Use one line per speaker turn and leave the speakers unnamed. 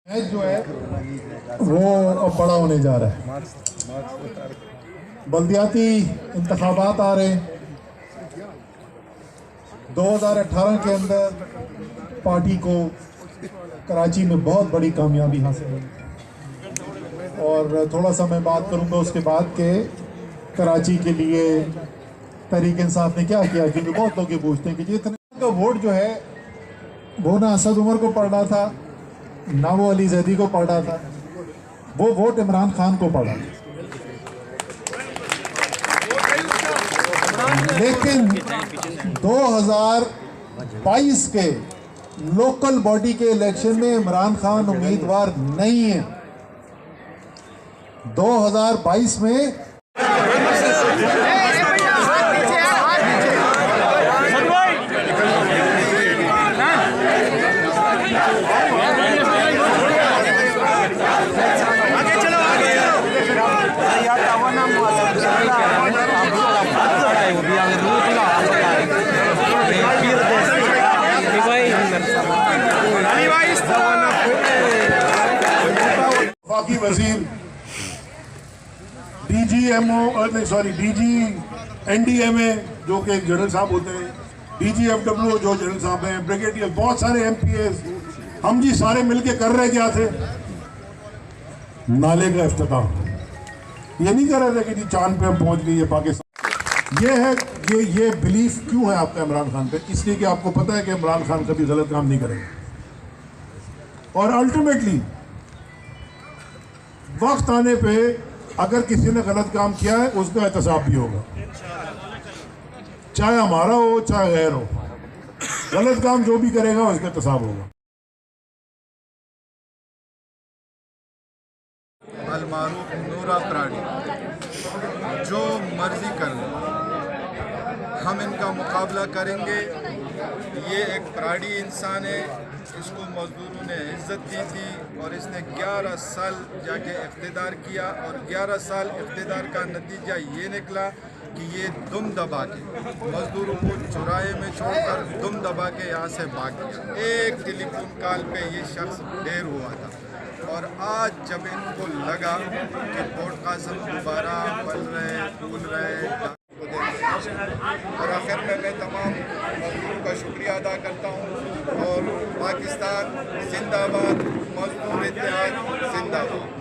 Match जो है वो अब बड़ा होने जा रहा है। बल्दियाती इंतखाबात आ रहे हैं। 2018 के अंदर पार्टी को कराची में बहुत बड़ी कामयाबी हासिल हुई और थोड़ा सा मैं बात करूंगा उसके बाद के कराची के लिए तहरीक इंसाफ ने क्या किया, क्योंकि बहुत लोग ये पूछते हैं कि जितना का वोट जो है वो ना असद उमर को पड़ रहा था ना वो अली जैदी को पड़ रहा था, वो वोट इमरान खान को पड़ा। लेकिन 2022 के लोकल बॉडी के इलेक्शन में इमरान खान उम्मीदवार नहीं है। 2022 में वफाकी वजीर डीजी एनडीएमए जो कि जनरल साहब होते हैं, डीजीएफडब्ल्यू जो जनरल साहब हैं, ब्रिगेडियर, बहुत सारे एमपीएस, हम जी सारे मिलके कर रहे क्या थे, नाले का इफ्तिताह। ये नहीं कर रहे थे कि जी चांद पे हम पहुंच गए पाकिस्तान। ये है ये बिलीफ क्यों है आपका इमरान खान पे? इसलिए कि आपको पता है कि इमरान खान कभी गलत काम नहीं करेंगे और अल्टीमेटली वक्त आने पे अगर किसी ने गलत काम किया है उसका एहतसाब भी होगा, चाहे हमारा हो चाहे गैर हो। गलत काम जो भी करेगा उसका एहतसाब होगा।
अलमारूफ नूरा प्राणी जो मर्जी कर ले, हम इनका मुकाबला करेंगे। ये एक प्राणी इंसान है, इसको मजदूरों ने इज्जत दी थी और इसने 11 साल जाके इख्तिदार किया और 11 साल इख्तिदार का नतीजा ये निकला कि ये दुम दबा के मजदूरों को चौराहे में छोड़कर दुम दबा के यहाँ से भाग गया। एक टेलीफोन कॉल पे ये शख्स ढेर हुआ था और आज जब इनको लगा कि कोर्ट कासिम दोबारा बन रहे फूल रहे, और आखिर में मैं तमाम मजदूरों का शुक्रिया अदा करता हूँ और पाकिस्तान जिंदाबाद, मजदूर इत्तेहाद जिंदाबाद।